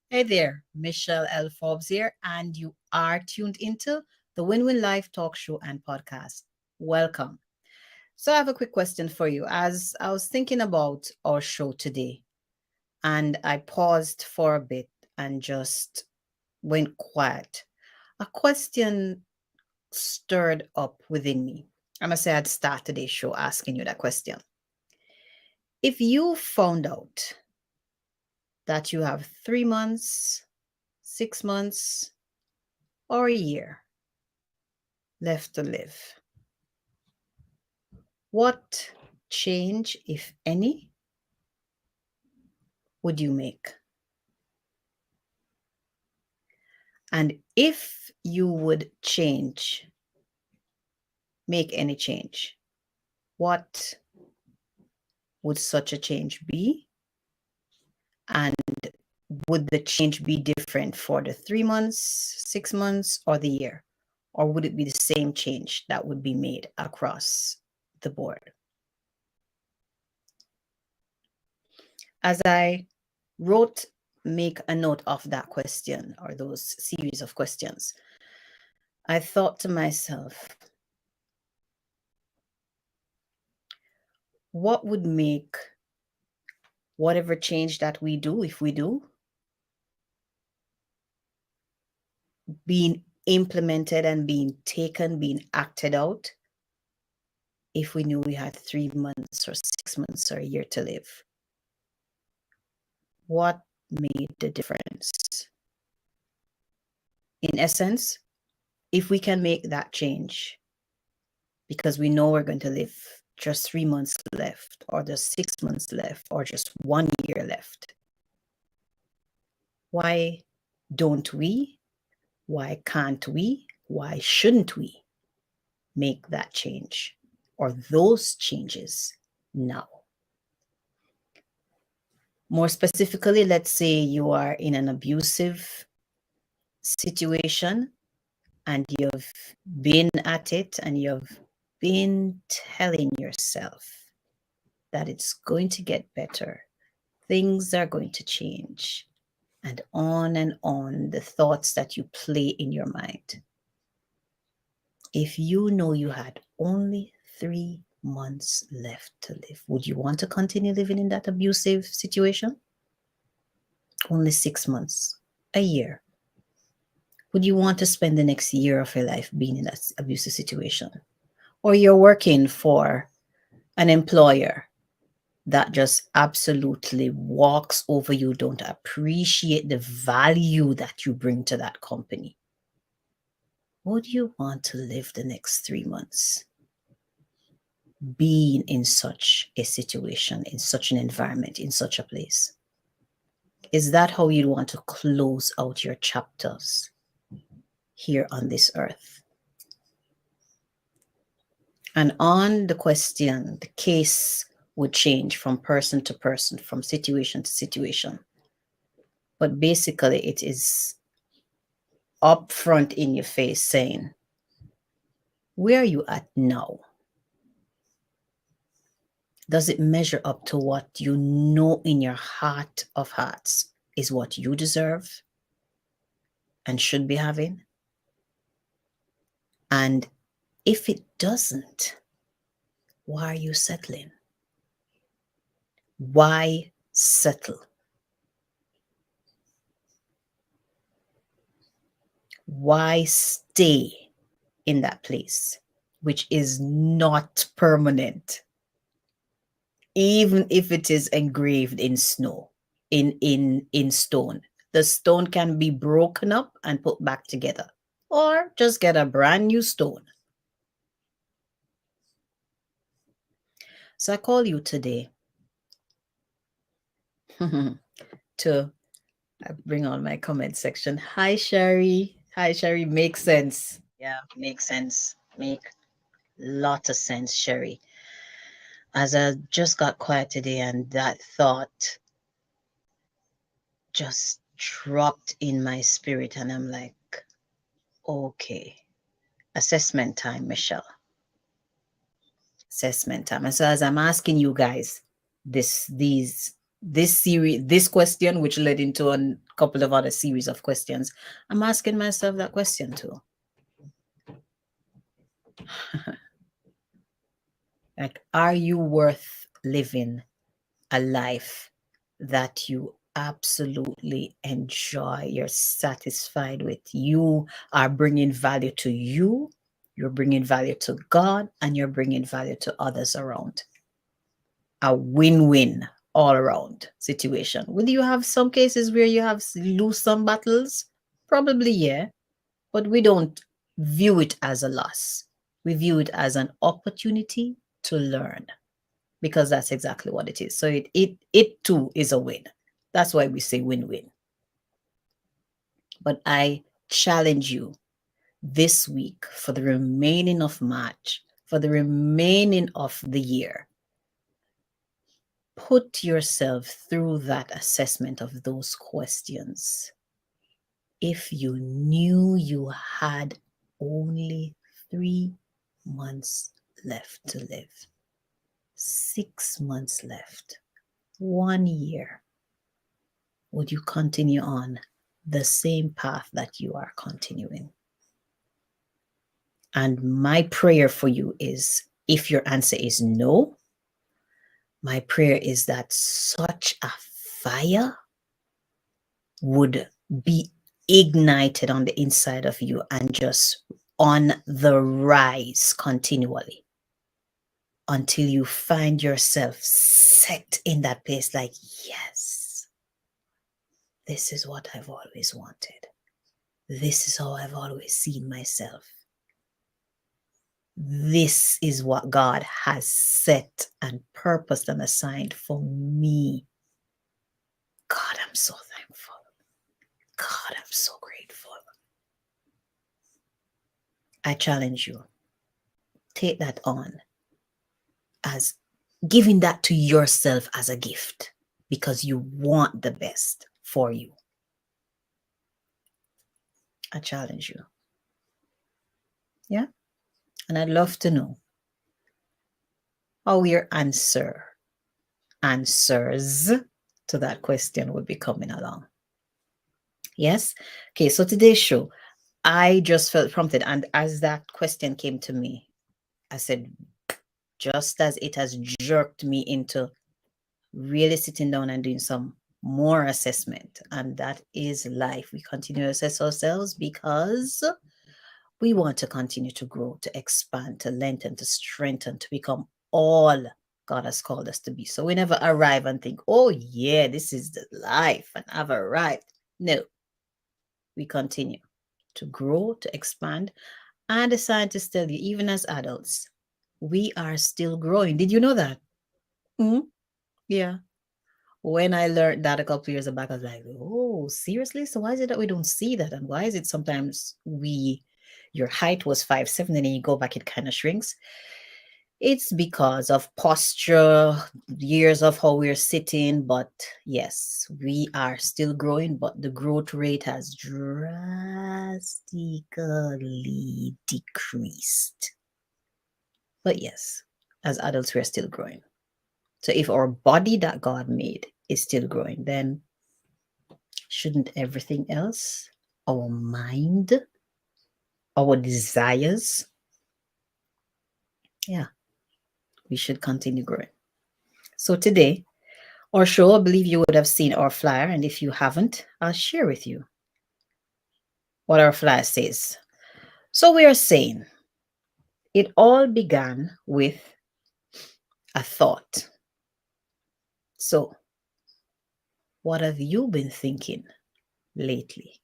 Hey there, Michelle L. Forbes here, and you are tuned into the Win-Win Life Talk Show and Podcast. Welcome. So I have a quick question for you. As I was thinking about our show today, and I paused for a bit and just went quiet, a question stirred up within me. I must say I'd start today's show asking you that question. If you found out that you have 3 months, 6 months, or a year left to live, what change, if any, would you make? And if you would make any change, what would such a change be? And would the change be different for the 3 months, 6 months, or the year? Or would it be the same change that would be made across the board? As I make a note of that question or those series of questions, I thought to myself, what would make whatever change that we do, if we do, being implemented and being taken, being acted out, if we knew we had 3 months or 6 months or a year to live? What made the difference? In essence, if we can make that change because we know we're going to live just 3 months left, or just 6 months left, or just 1 year left, why don't we? Why can't we? Why shouldn't we make that change or those changes now? More specifically, let's say you are in an abusive situation and you've been at it and you've been telling yourself that it's going to get better, things are going to change, and on the thoughts that you play in your mind. If you know you had only 3 months left to live, would you want to continue living in that abusive situation? Only 6 months, a year. Would you want to spend the next year of your life being in that abusive situation? Or you're working for an employer that just absolutely walks over you, don't appreciate the value that you bring to that company. Would you want to live the next 3 months being in such a situation, in such an environment, in such a place? Is that how you'd want to close out your chapters here on this earth? And on the question, the case would change from person to person, from situation to situation. But basically, it is upfront in your face saying, where are you at now? Does it measure up to what you know in your heart of hearts is what you deserve and should be having? And If it doesn't, why are you settling? Why settle? Why stay in that place, which is not permanent, even if it is engraved in snow, in stone? The stone can be broken up and put back together, or just get a brand new stone. So I call you today to bring on my comment section. Hi, Sherry. Hi, Sherry. Makes sense. Yeah, makes sense. Make lot of sense, Sherry. As I just got quiet today and that thought just dropped in my spirit, and I'm like, okay, assessment time, Michelle. Assessment time. And so as I'm asking you guys this series, this question, which led into a couple of other series of questions, I'm asking myself that question too. Like, are you worth living a life that you absolutely enjoy, you're satisfied with? You are bringing value to you, you're bringing value to God, and you're bringing value to others around. A win-win all around situation. Will you have some cases where you have lose some battles? Probably, yeah, but we don't view it as a loss. We view it as an opportunity to learn, because that's exactly what it is. So it too is a win. That's why we say win-win. But I challenge you this week, for the remaining of March, for the remaining of the year, put yourself through that assessment of those questions. If you knew you had only 3 months left to live, 6 months left, 1 year, would you continue on the same path that you are continuing? And my prayer for you is, if your answer is no, my prayer is that such a fire would be ignited on the inside of you and just on the rise continually, until you find yourself set in that place like, yes, this is what I've always wanted. This is how I've always seen myself. This is what God has set and purposed and assigned for me. God, I'm so thankful. God, I'm so grateful. I challenge you. Take that on as giving that to yourself as a gift, because you want the best for you. I challenge you. Yeah? And I'd love to know how your answers to that question would be coming along. Yes? Okay, so today's show, I just felt prompted. And as that question came to me, I said, just as it has jerked me into really sitting down and doing some more assessment. And that is life. We continue to assess ourselves because we want to continue to grow, to expand, to lengthen, to strengthen, to become all God has called us to be. So we never arrive and think, oh yeah, this is the life and I've arrived. No, we continue to grow, to expand. And the scientists tell you, even as adults, we are still growing. Did you know that? Mm-hmm. Yeah. When I learned that a couple of years back, I was like, oh, seriously? So why is it that we don't see that? And why is it sometimes your height was 5'7", and then you go back, it kind of shrinks? It's because of posture, years of how we're sitting. But yes, we are still growing, but the growth rate has drastically decreased. But yes, as adults, we're still growing. So if our body that God made is still growing, then shouldn't everything else, our mind, our desires, Yeah, we should continue growing. So today, our show, I believe you would have seen our flyer, and if you haven't, I'll share with you what our flyer says. So we are saying it all began with a thought. So, what have you been thinking lately?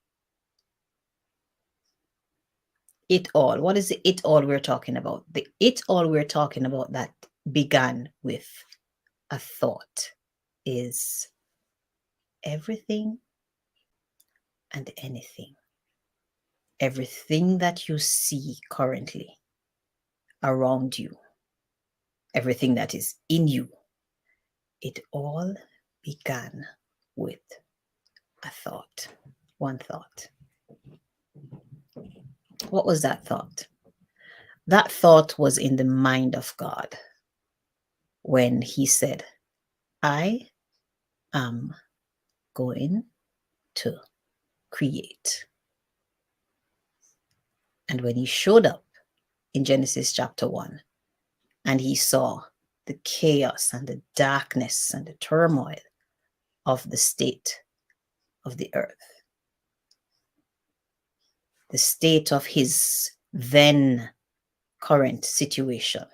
It all. What is the it all we're talking about? The it all we're talking about that began with a thought is everything and anything. Everything that you see currently around you, everything that is in you, it all began with a thought. One thought. What was that thought? That thought was in the mind of God when he said, I am going to create. And when he showed up in Genesis chapter 1 and he saw the chaos and the darkness and the turmoil of the state of the earth, the state of his then current situation,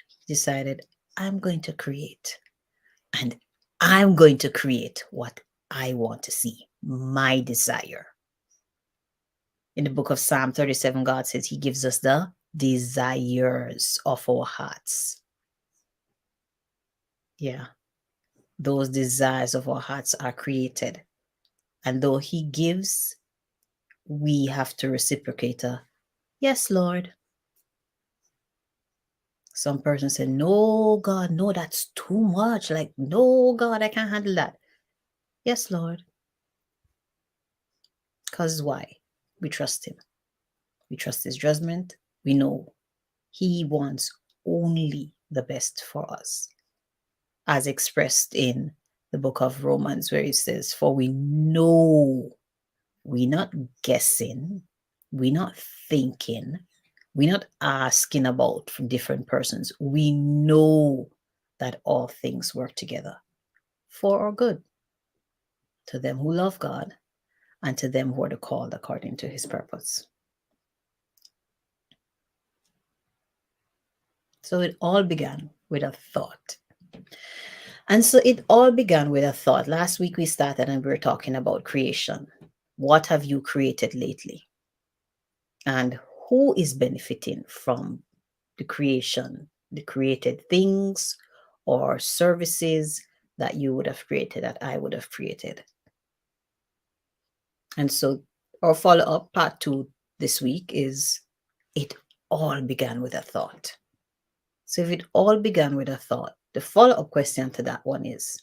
he decided, I'm going to create. And I'm going to create what I want to see, my desire. In the book of Psalm 37, God says he gives us the desires of our hearts. Yeah, those desires of our hearts are created. And though he gives, we have to reciprocate a, yes, Lord. Some person said, no, God, no, that's too much. Like, no, God, I can't handle that. Yes, Lord. Because why? We trust him. We trust his judgment. We know he wants only the best for us, as expressed in the book of Romans, where it says, for we know, we're not guessing, we're not thinking, we're not asking about from different persons. We know that all things work together for our good, to them who love God and to them who are called according to his purpose. So it all began with a thought. And so it all began with a thought. Last week we started and we were talking about creation. What have you created lately? And who is benefiting from the creation, the created things or services that you would have created, that I would have created? And so our follow-up part 2 this week is it all began with a thought. So if it all began with a thought, the follow-up question to that one is,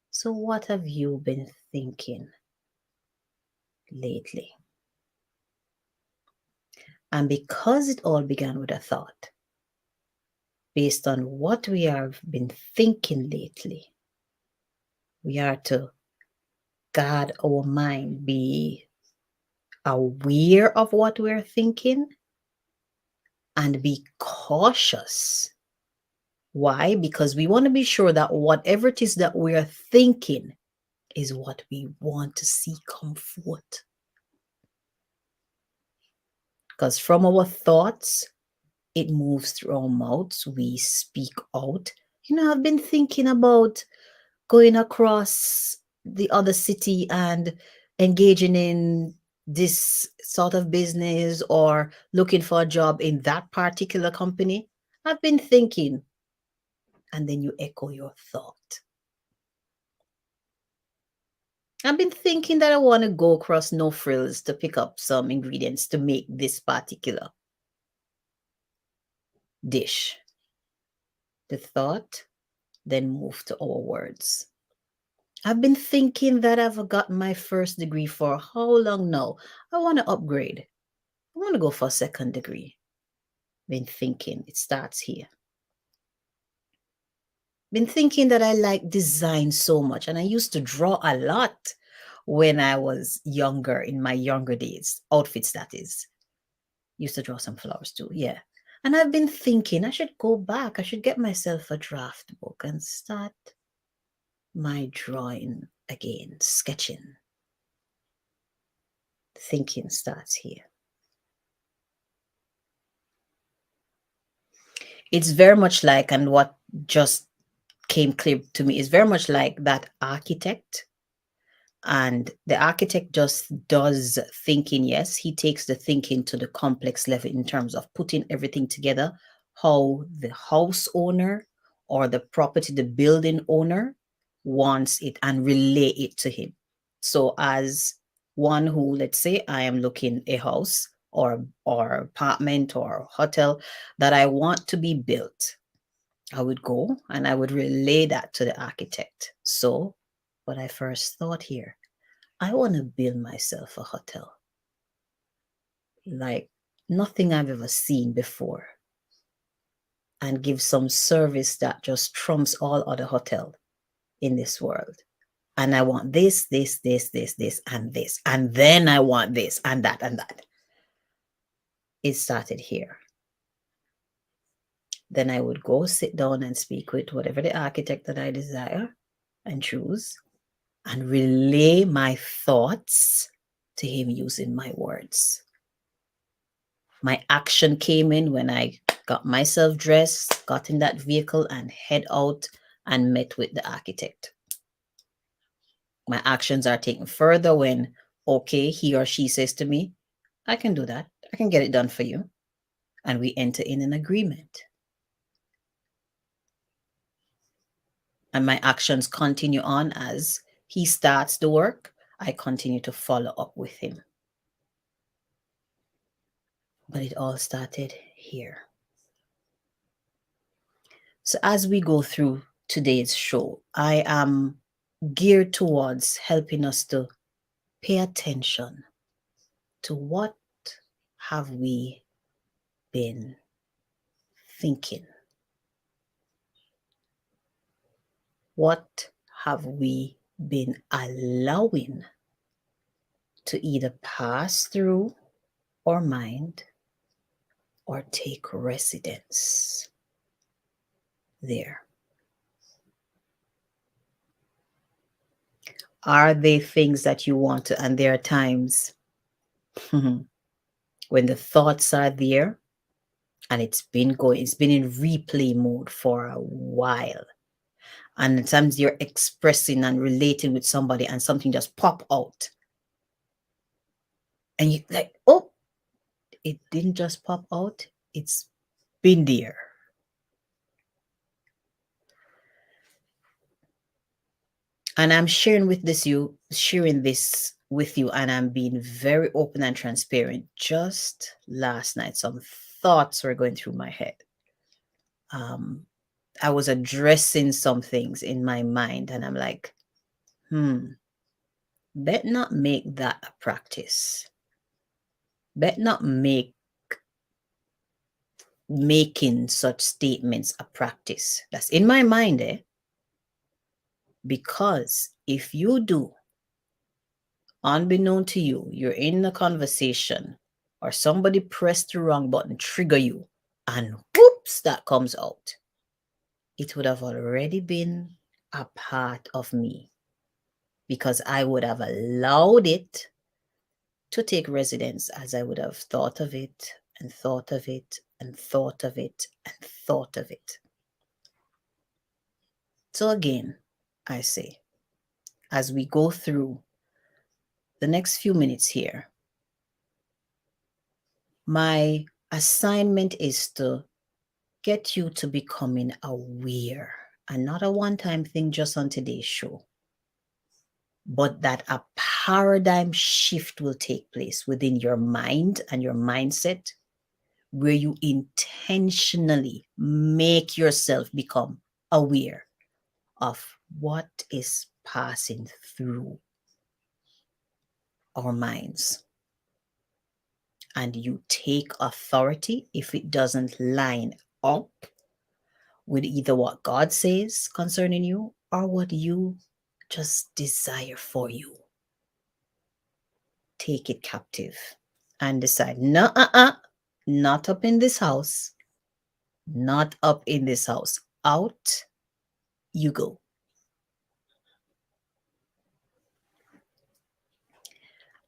so what have you been thinking lately? And because it all began with a thought, based on what we have been thinking lately, we are to guard our mind, be aware of what we're thinking, and be cautious. Why? Because we want to be sure that whatever it is that we're thinking is what we want to see come forth. Because from our thoughts, it moves through our mouths. We speak out. I've been thinking about going across the other city and engaging in this sort of business or looking for a job in that particular company. I've been thinking. And then you echo your thought. I've been thinking that I want to go across No Frills to pick up some ingredients to make this particular dish. The thought then moved to our words. I've been thinking that I've got my first degree for how long now? I want to upgrade. I want to go for a second degree. Been thinking, it starts here. Been thinking that I like design so much, and I used to draw a lot when I was younger, in my younger days, outfits that is. Used to draw some flowers too. Yeah. And I've been thinking I should go back. I should get myself a draft book and start my drawing again, sketching. Thinking starts here. It's very much like, and what just came clear to me is very much like that architect. And the architect just does thinking. Yes, he takes the thinking to the complex level in terms of putting everything together, how the house owner or the property, the building owner wants it, and relay it to him. So as one who, let's say I am looking a house or apartment or hotel that I want to be built, I would go and I would relay that to the architect. So what I first thought here, I want to build myself a hotel like nothing I've ever seen before, and give some service that just trumps all other hotel in this world. And I want this, this, this, this, this, and this. And then I want this and that and that. It started here. Then I would go sit down and speak with whatever the architect that I desire and choose, and relay my thoughts to him using my words. My action came in when I got myself dressed, got in that vehicle, and head out and met with the architect. My actions are taken further when, okay, he or she says to me, I can do that. I can get it done for you. And we enter in an agreement. And my actions continue on as he starts the work. I continue to follow up with him. But it all started here. So as we go through today's show, I am geared towards helping us to pay attention to what have we been thinking? What have we been allowing to either pass through our mind or take residence there? Are they things that you want to, and there are times when the thoughts are there and it's been in replay mode for a while. And sometimes you're expressing and relating with somebody and something just pop out. And you like, oh, it didn't just pop out. It's been there. And I'm sharing this with you, and I'm being very open and transparent. Just last night, some thoughts were going through my head. I was addressing some things in my mind, and I'm like, bet not make that a practice. Bet not make making such statements a practice. That's in my mind, because if you do, unbeknown to you, you're in a conversation or somebody pressed the wrong button, trigger you, and whoops, that comes out. It would have already been a part of me, because I would have allowed it to take residence as I would have thought of it and thought of it and thought of it and thought of it. So again, I say, as we go through the next few minutes here, my assignment is to get you to becoming aware, and not a one-time thing just on today's show, but that a paradigm shift will take place within your mind and your mindset, where you intentionally make yourself become aware of what is passing through our minds. And you take authority if it doesn't line up with either what God says concerning you or what you just desire for you. Take it captive and decide, no, Not up in this house. Not up in this house. Out you go.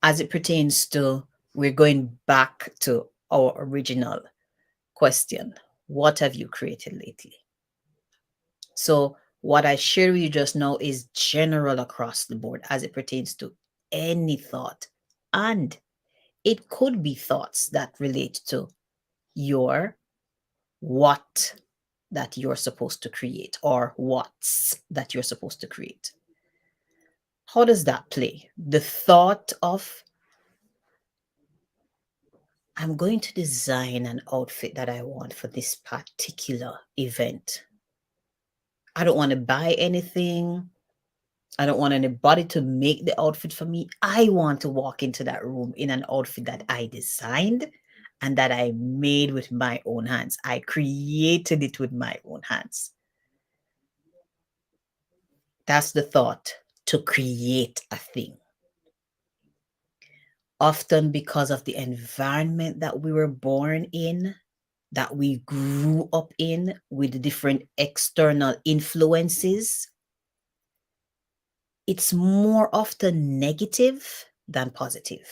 As it pertains to, we're going back to our original question. What have you created lately? So what I share with you just now is general across the board as it pertains to any thought. And it could be thoughts that relate to your what that you're supposed to create or what's that you're supposed to create. How does that play? The thought of, I'm going to design an outfit that I want for this particular event. I don't want to buy anything. I don't want anybody to make the outfit for me. I want to walk into that room in an outfit that I designed and that I made with my own hands. I created it with my own hands. That's the thought, to create a thing. Often because of the environment that we were born in, that we grew up in with different external influences, it's more often negative than positive.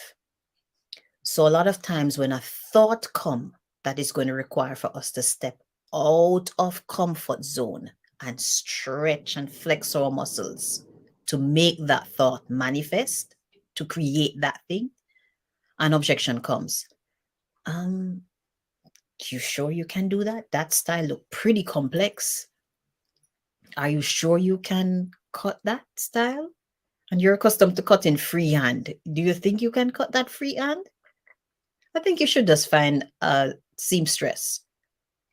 So a lot of times when a thought comes that is going to require for us to step out of comfort zone and stretch and flex our muscles to make that thought manifest, to create that thing, an objection comes. You sure you can do that? That style look pretty complex. Are you sure you can cut that style? And you're accustomed to cutting freehand. Do you think you can cut that freehand? I think you should just find a seamstress,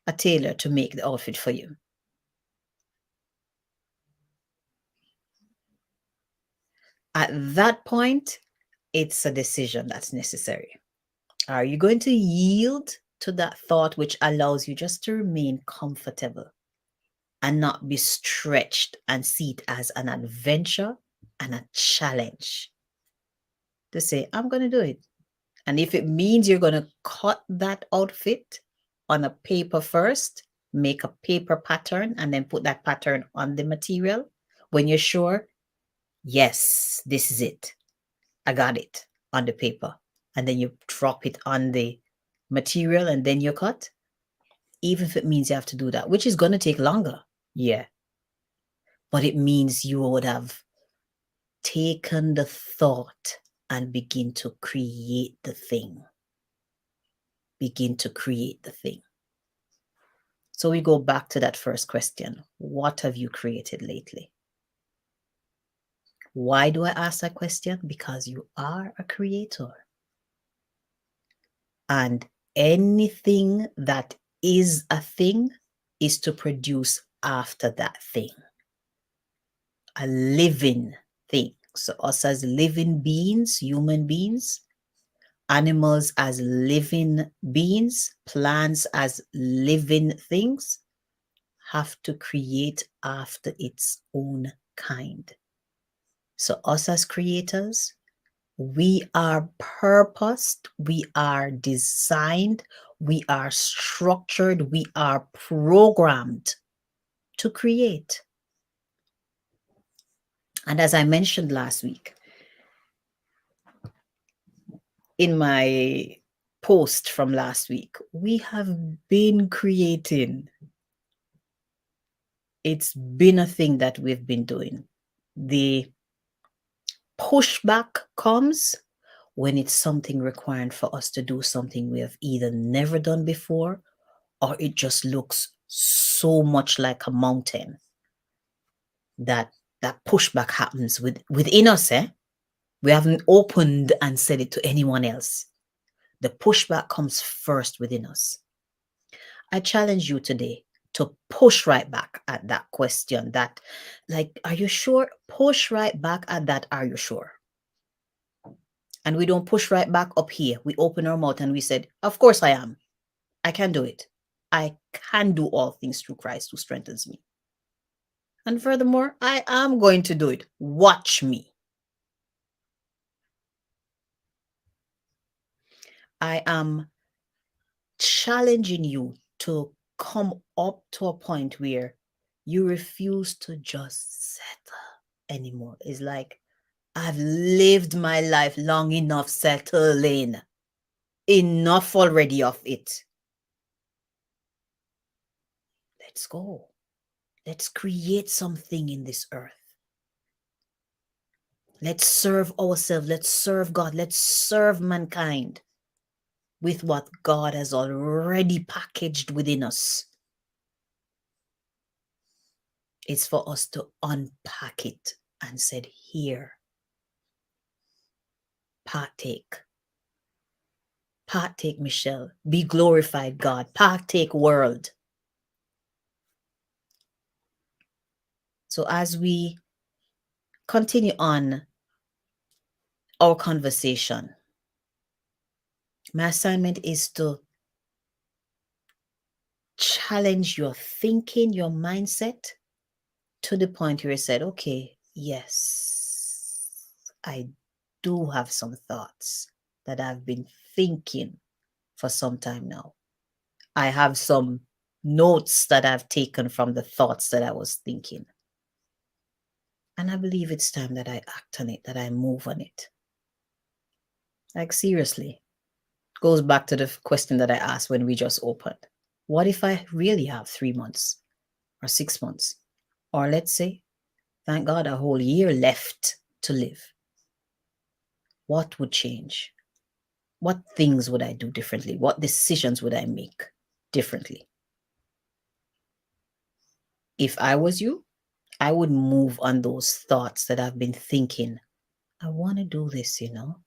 a tailor to make the outfit for you. At that point, it's a decision that's necessary. Are you going to yield to that thought which allows you just to remain comfortable and not be stretched and see it as an adventure and a challenge? To say, I'm going to do it. And if it means you're going to cut that outfit on a paper first, make a paper pattern, and then put that pattern on the material, when you're sure, yes, this is it. I got it on the paper. And then you drop it on the material and then you cut. Even if it means you have to do that, which is going to take longer. Yeah. But it means you would have taken the thought and begin to create the thing. Begin to create the thing. So we go back to that first question. What have you created lately? Why do I ask that question? Because you are a creator. And anything that is a thing is to produce after that thing. A living thing. So us as living beings, human beings, animals as living beings, plants as living things, have to create after its own kind. So us as creators, we are purposed, we are designed, we are structured, we are programmed to create. And as I mentioned last week, in my post from last week, we have been creating. It's been a thing that we've been doing. The pushback comes when it's something requiring for us to do something we have either never done before, or it just looks so much like a mountain that that pushback happens within us. We haven't opened and said it to anyone else. The pushback comes first within us. I challenge you today to push right back at that question, that, like, are you sure? Push right back at that, are you sure? And we don't push right back up here. We open our mouth and we said, of course I am. I can do it. I can do all things through Christ who strengthens me. And furthermore, I am going to do it. Watch me. I am challenging you to come up to a point where you refuse to just settle anymore. It's like, I've lived my life long enough settling. Enough already of it. Let's go. Let's create something in this earth. Let's serve ourselves. Let's serve God. Let's serve mankind with what God has already packaged within us. It's for us to unpack it and said, here, partake. Partake, Michelle. Be glorified, God. Partake, world. So as we continue on our conversation, my assignment is to challenge your thinking, your mindset to the point where you said, okay, yes, I do have some thoughts that I've been thinking for some time now. I have some notes that I've taken from the thoughts that I was thinking. And I believe it's time that I act on it, that I move on it. Like seriously, goes back to the question that I asked when we just opened. What if I really have 3 months or 6 months? Or let's say, thank God, a whole year left to live. What would change? What things would I do differently? What decisions would I make differently? If I was you, I would move on those thoughts that I've been thinking. I want to do this, you know.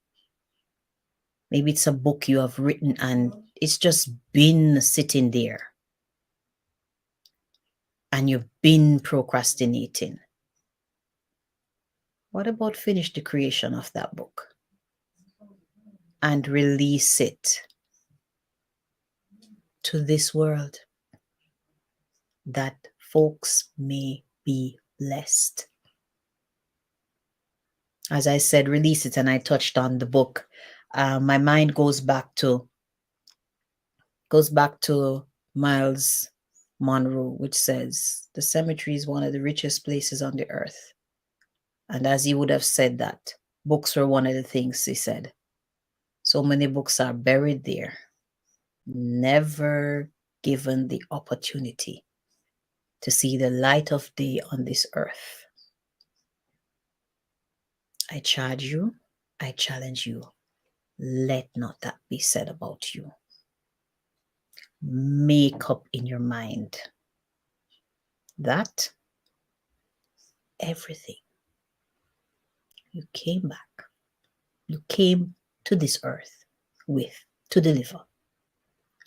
Maybe it's a book you have written and it's just been sitting there. And you've been procrastinating. What about finish the creation of that book and release it to this world that folks may be blessed? As I said, release it, and I touched on the book. My mind goes back to Miles Monroe, which says the cemetery is one of the richest places on the earth. And as he would have said that, books were one of the things he said. So many books are buried there, never given the opportunity to see the light of day on this earth. I charge you, I challenge you, let not that be said about you. Make up in your mind that everything you came back, you came to this earth with to deliver.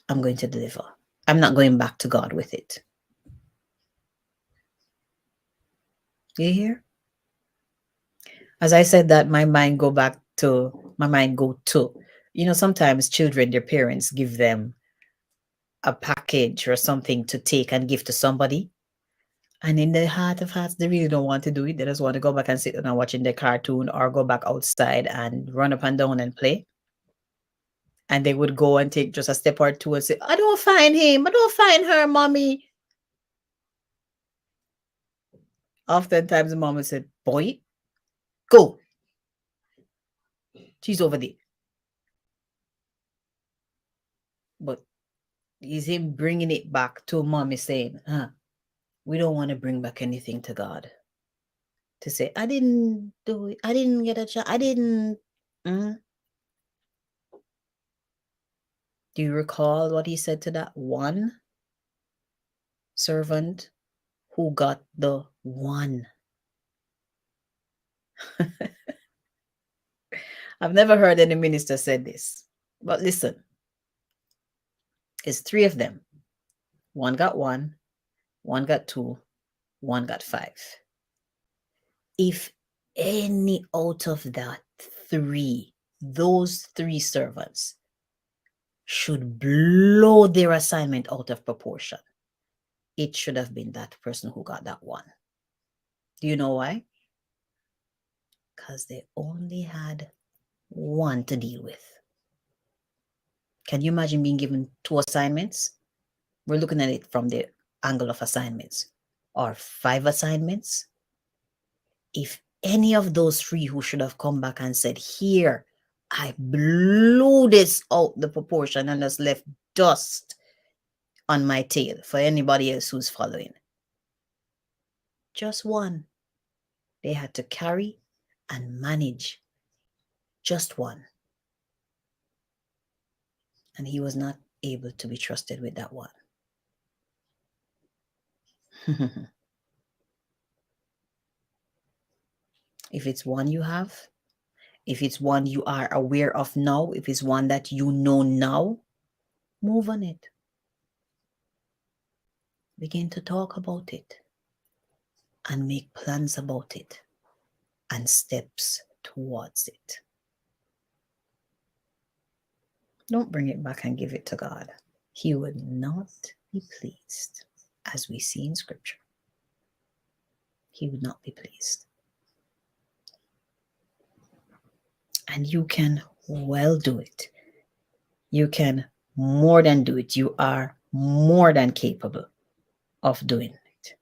I'm going to deliver. I'm not going back to God with it. You hear? As I said that, my mind go to, you know, sometimes children, their parents give them a package or something to take and give to somebody. And in the heart of hearts, they really don't want to do it. They just want to go back and sit down and watching their cartoon or go back outside and run up and down and play. And they would go and take just a step or two and say, I don't find him. I don't find her, mommy. Oftentimes the mom would say, boy, go. She's over there. But is him bringing it back to mommy saying, we don't want to bring back anything to God. To say, I didn't do it. I didn't get a chance. I didn't. Do you recall what he said to that one servant who got the one? I've never heard any minister said this. But listen, it's 3 of them. One got 1, one got 2, one got 5. If any out of that 3, those 3 servants should blow their assignment out of proportion, it should have been that person who got that 1. Do you know why? Because they only had 1 to deal with. Can you imagine being given 2 assignments? We're looking at it from the angle of assignments, or 5 assignments. If any of those 3 who should have come back and said, here, I blew this out the proportion and just left dust on my tail for anybody else who's following. Just one. They had to carry and manage just one. And he was not able to be trusted with that one. If it's one you have, if it's one you are aware of now, if it's one that you know now, move on it. Begin to talk about it and make plans about it and steps towards it. Don't bring it back and give it to God. He would not be pleased, as we see in Scripture. He would not be pleased. And you can well do it. You can more than do it. You are more than capable of doing it.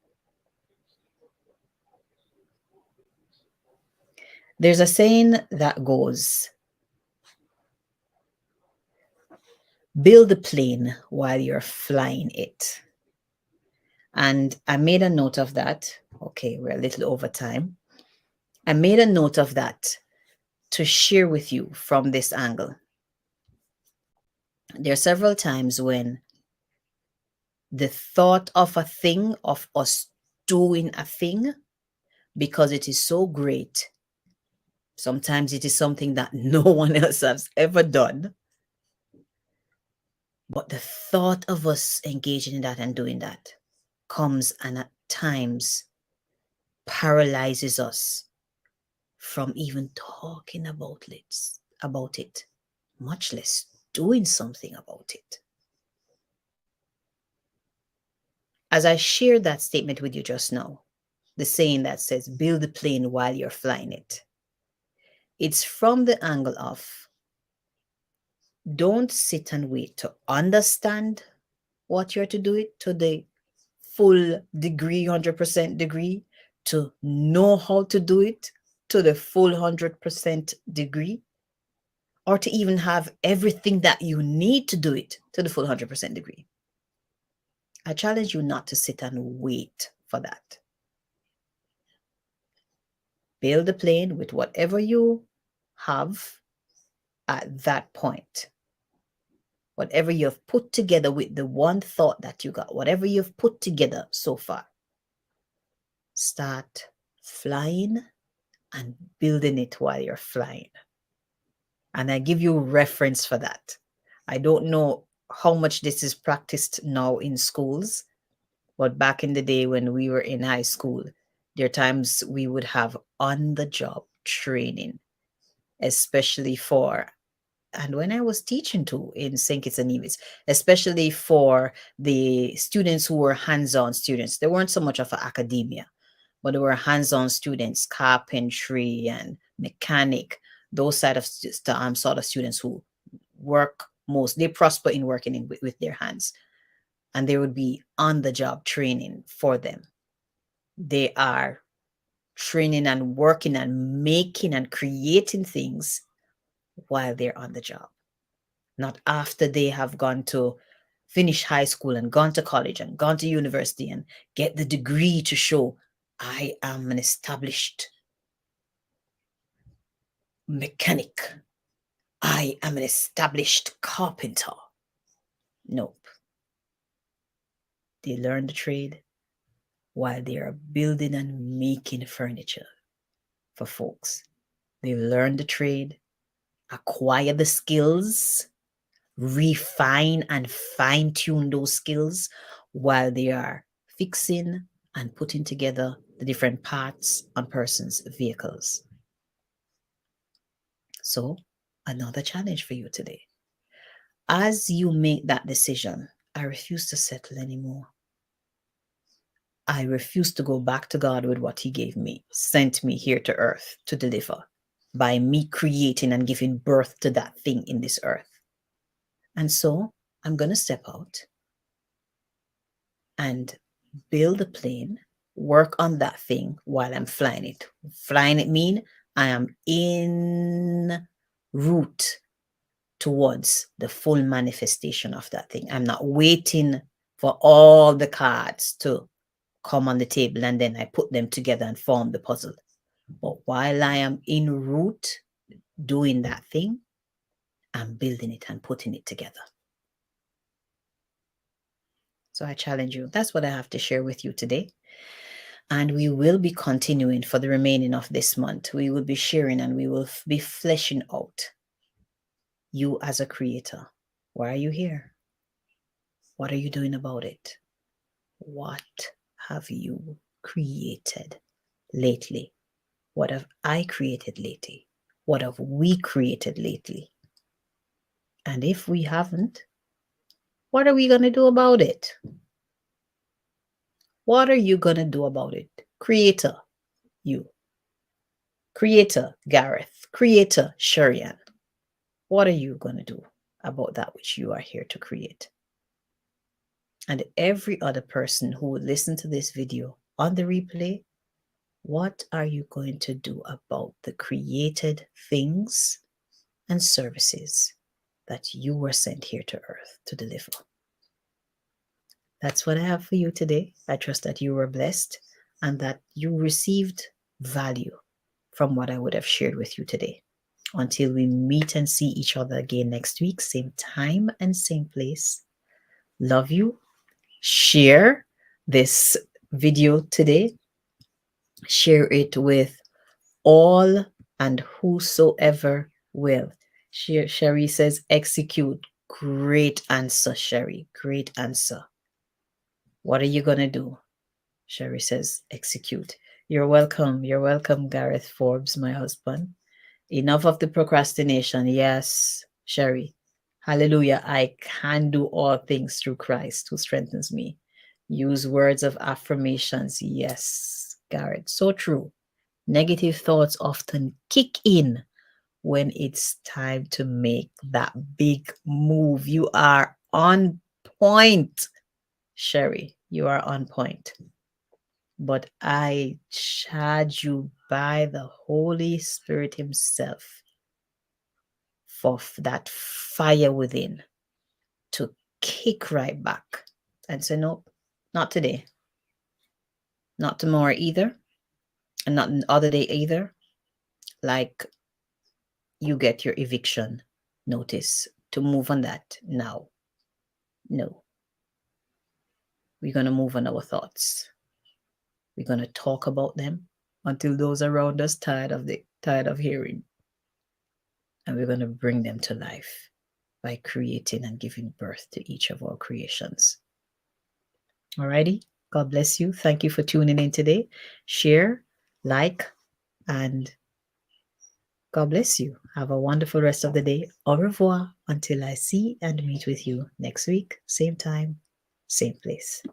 There's a saying that goes, build the plane while you're flying it. And I made a note of that. Okay, we're a little over time. I made a note of that to share with you from this angle. There are several times when the thought of a thing, of us doing a thing, because it is so great, sometimes it is something that no one else has ever done. But the thought of us engaging in that and doing that comes and at times paralyzes us from even talking about it, much less doing something about it. As I shared that statement with you just now, the saying that says, build the plane while you're flying it, it's from the angle of, don't sit and wait to understand what you're to do it to the full degree, 100% degree, to know how to do it to the full 100% degree, or to even have everything that you need to do it to the full 100% degree. I challenge you not to sit and wait for that. Build the plane with whatever you have at that point. Whatever you've put together with the one thought that you got, whatever you've put together so far, start flying and building it while you're flying. And I give you reference for that. I don't know how much this is practiced now in schools, but back in the day when we were in high school, there are times we would have on-the-job training, especially for, and when I was teaching too in St. Kitts and Nevis, especially for the students who were hands-on students. They weren't so much of an academia, but they were hands-on students, carpentry and mechanic, those sort of students who work they prosper in working with their hands. And there would be on-the-job training for them. They are training and working and making and creating things while they're on the job, not after they have gone to finish high school and gone to college and gone to university and get the degree to show I am an established mechanic. I am an established carpenter. Nope. They learn the trade while they are building and making furniture for folks. They learn the trade, acquire the skills, refine and fine-tune those skills while they are fixing and putting together the different parts on persons' vehicles. So, another challenge for you today. As you make that decision, I refuse to settle anymore. I refuse to go back to God with what He gave me, sent me here to earth to deliver by me creating and giving birth to that thing in this earth. And so I'm going to step out and build a plane, work on that thing while I'm flying it. Flying it mean I am in route towards the full manifestation of that thing. I'm not waiting for all the cards to come on the table and then I put them together and form the puzzle. But while I am en route doing that thing, I'm building it and putting it together. So I challenge you. That's what I have to share with you today. And we will be continuing for the remaining of this month. We will be sharing and we will be fleshing out you as a creator. Why are you here? What are you doing about it? What have you created lately? What have I created lately? What have we created lately? And if we haven't, what are we going to do about it? What are you going to do about it? Creator, you. Creator, Gareth. Creator, Sherian. What are you going to do about that which you are here to create? And every other person who would listen to this video on the replay, what are you going to do about the created things and services that you were sent here to earth to deliver? That's what I have for you today. I trust that you were blessed and that you received value from what I would have shared with you today. Until we meet and see each other again next week, same time and same place. Love you. Share this video today. Share it with all and whosoever will. Sherry says, execute. Great answer, Sherry. Great answer. What are you going to do? Sherry says, execute. You're welcome. You're welcome, Gareth Forbes, my husband. Enough of the procrastination. Yes, Sherry. Hallelujah. I can do all things through Christ who strengthens me. Use words of affirmations. Yes, Gareth. So true. Negative thoughts often kick in when it's time to make that big move. You are on point, Sherry. You are on point. But I charge you by the Holy Spirit Himself for that fire within to kick right back and say, nope, not today, not tomorrow either, and not the other day either. Like you get your eviction notice to move on that now. No, we're going to move on our thoughts. We're going to talk about them until those around us tired of hearing. And we're going to bring them to life by creating and giving birth to each of our creations. Alrighty. God bless you. Thank you for tuning in today. Share, like, and God bless you. Have a wonderful rest of the day. Au revoir until I see and meet with you next week. Same time, same place.